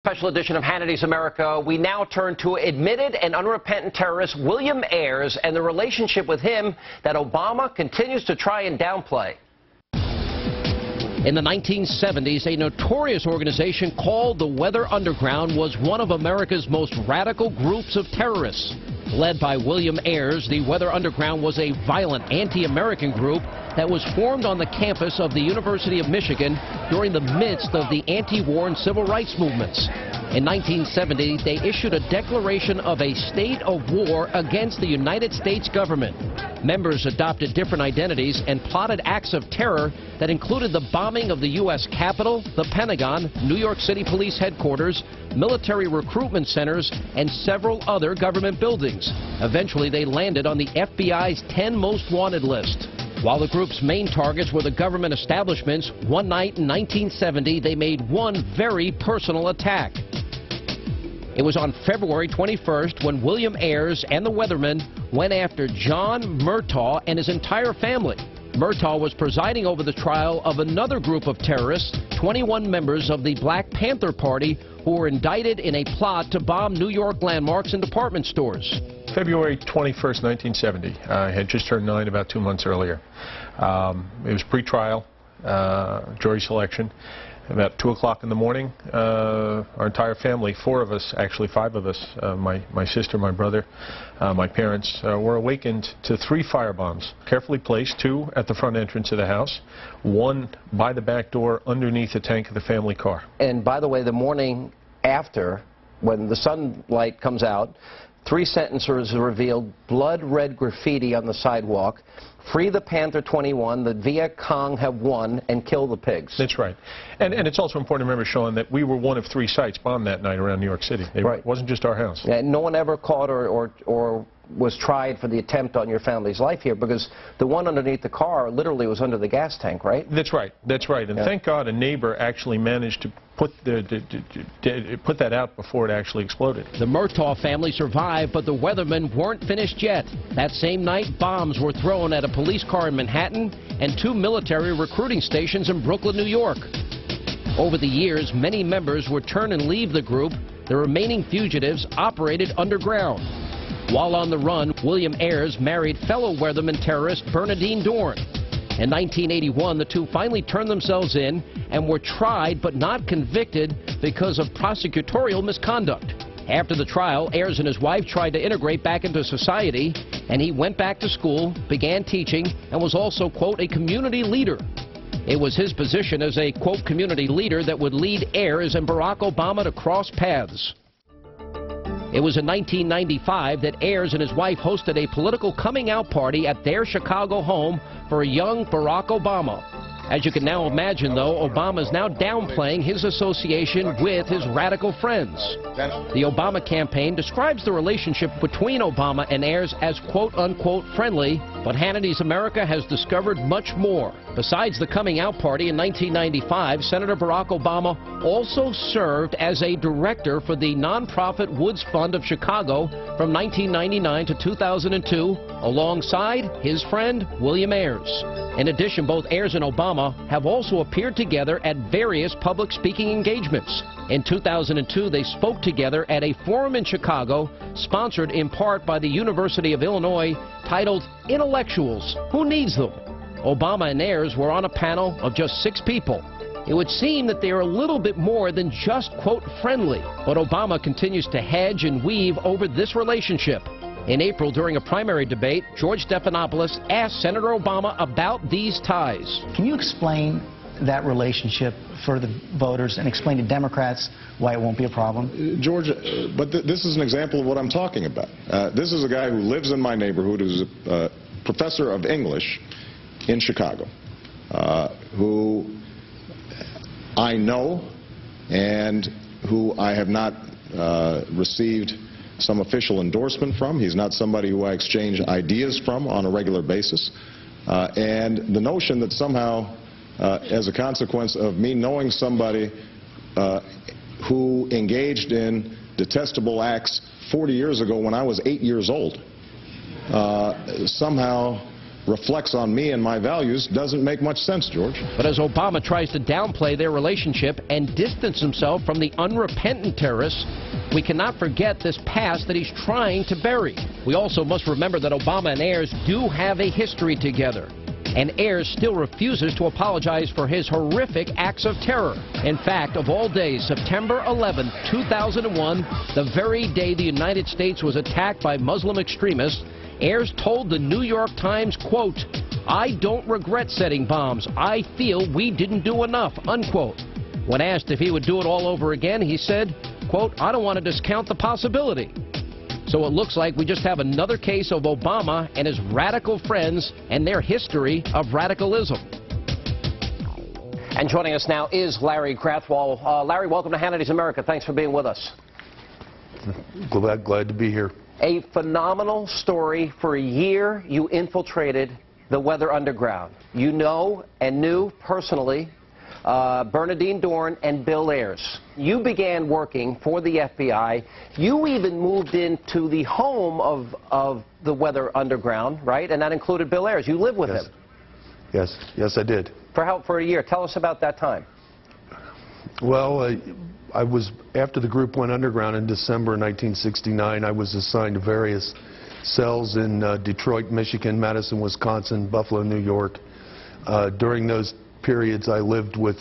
Special edition of Hannity's America. We now turn to admitted and unrepentant terrorist William Ayers and the relationship with him that Obama continues to try and downplay. In the 1970s, a notorious organization called the Weather Underground was one of America's most radical groups of terrorists. Led by William Ayers, the Weather Underground was a violent anti-American group that was formed on the campus of the University of Michigan during the midst of the anti-war and civil rights movements. In 1970, they issued a declaration of a state of war against the United States government. Members adopted different identities and plotted acts of terror that included the bombing of the U.S. Capitol, the Pentagon, New York City Police Headquarters, military recruitment centers, and several other government buildings. Eventually, they landed on the FBI's 10 Most Wanted list. While the group's main targets were the government establishments, one night in 1970, they made one very personal attack. It was on February 21st when William Ayers and the Weathermen went after John Murtaugh and his entire family. Murtaugh was presiding over the trial of another group of terrorists, 21 members of the Black Panther Party, who were indicted in a plot to bomb New York landmarks and department stores. February 21st, 1970. I had just turned 9 about 2 months earlier. It was pre-trial, jury selection. About 2 o'clock in the morning, our entire family, 4 of us, actually 5 of us, my sister, my brother, my parents, were awakened to 3 firebombs, carefully placed, 2 at the front entrance of the house, 1 by the back door underneath the tank of the family car. And by the way, the morning after, when the sunlight comes out, 3 sentences are revealed: blood red graffiti on the sidewalk, free the Panther 21, the Viet Cong have won, and kill the pigs. That's right. And it's also important to remember, Sean, that we were one of 3 sites bombed that night around New York City. It wasn't just our house. Yeah, no one ever caught or was tried for the attempt on your family's life here, because the one underneath the car literally was under the gas tank, right? That's right. That's right. And thank God a neighbor actually managed to put that out before it actually exploded. The Murtaugh family survived, but the Weathermen weren't finished yet. That same night, bombs were thrown at a police car in Manhattan and 2 military recruiting stations in Brooklyn, New York. Over the years, many members would turn and leave the group. The remaining fugitives operated underground. While on the run, William Ayers married fellow Weatherman terrorist Bernadine Dorn. In 1981, the two finally turned themselves in and were tried but not convicted because of prosecutorial misconduct. After the trial, Ayers and his wife tried to integrate back into society, and he went back to school, began teaching, and was also, quote, a community leader. It was his position as a, quote, community leader that would lead Ayers and Barack Obama to cross paths. It was in 1995 that Ayers and his wife hosted a political coming-out party at their Chicago home for a young Barack Obama. As you can now imagine, though, Obama is now downplaying his association with his radical friends. The Obama campaign describes the relationship between Obama and Ayers as quote-unquote friendly, but Hannity's America has discovered much more. Besides the coming-out party in 1995, Senator Barack Obama also served as a director for the nonprofit Woods Fund of Chicago from 1999 to 2002, alongside his friend William Ayers. In addition, both Ayers and Obama have also appeared together at various public speaking engagements. In 2002, they spoke together at a forum in Chicago, sponsored in part by the University of Illinois, titled Intellectuals, Who Needs Them? Obama and Ayers were on a panel of just 6 people. It would seem that they are a little bit more than just, quote, friendly, but Obama continues to hedge and weave over this relationship. In April, during a primary debate, George Stephanopoulos asked Senator Obama about these ties. Can you explain that relationship for the voters and explain to Democrats why it won't be a problem? George, but this is an example of what I'm talking about. This is a guy who lives in my neighborhood, who's a professor of English in Chicago, who I know and who I have not received some official endorsement from. He's not somebody who I exchange ideas from on a regular basis. And the notion that somehow, as a consequence of me knowing somebody who engaged in detestable acts 40 years ago when I was 8 years old, somehow reflects on me and my values doesn't make much sense, George. But as Obama tries to downplay their relationship and distance himself from the unrepentant terrorists, we cannot forget this past that he's trying to bury. We also must remember that Obama and Ayers do have a history together. And Ayers still refuses to apologize for his horrific acts of terror. In fact, of all days, September 11, 2001, the very day the United States was attacked by Muslim extremists, Ayers told the New York Times, quote, "I don't regret setting bombs. I feel we didn't do enough," unquote. When asked if he would do it all over again, he said, quote, "I don't want to discount the possibility." So it looks like we just have another case of Obama and his radical friends and their history of radicalism. And joining us now is Larry Krathwohl. Larry, welcome to Hannity's America. Thanks for being with us. Glad to be here. A phenomenal story. For a year, you infiltrated the Weather Underground. You know and knew personally Bernardine Dorn and Bill Ayers. You began working for the FBI. You even moved into the home of the Weather Underground, right? And that included Bill Ayers. You lived with him. Yes, I did. For a year. Tell us about that time. Well, I was, after the group went underground in December 1969, I was assigned to various cells in Detroit, Michigan, Madison, Wisconsin, Buffalo, New York. During those periods, I lived with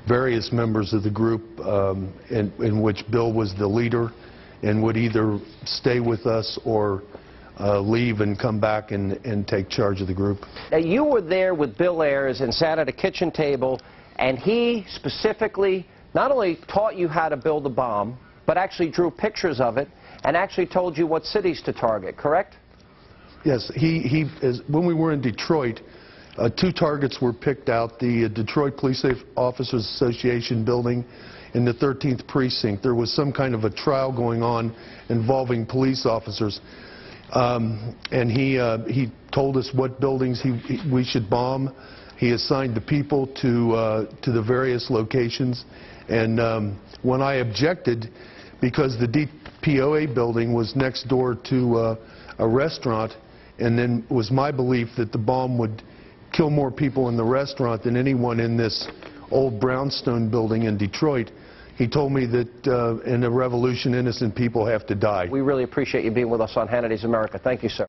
various members of the group in which Bill was the leader and would either stay with us or leave and come back and take charge of the group. Now, you were there with Bill Ayers and sat at a kitchen table, and he specifically not only taught you how to build a bomb, but actually drew pictures of it and actually told you what cities to target, correct? Yes, when we were in Detroit, 2 targets were picked out, the Detroit Police Officers Association building in the 13th precinct. There was some kind of a trial going on involving police officers. And he told us what buildings we should bomb. He assigned the people to the various locations. And when I objected, because the DPOA building was next door to a restaurant, and then it was my belief that the bomb would kill more people in the restaurant than anyone in this old brownstone building in Detroit, he told me that in a revolution, innocent people have to die. We really appreciate you being with us on Hannity's America. Thank you, sir.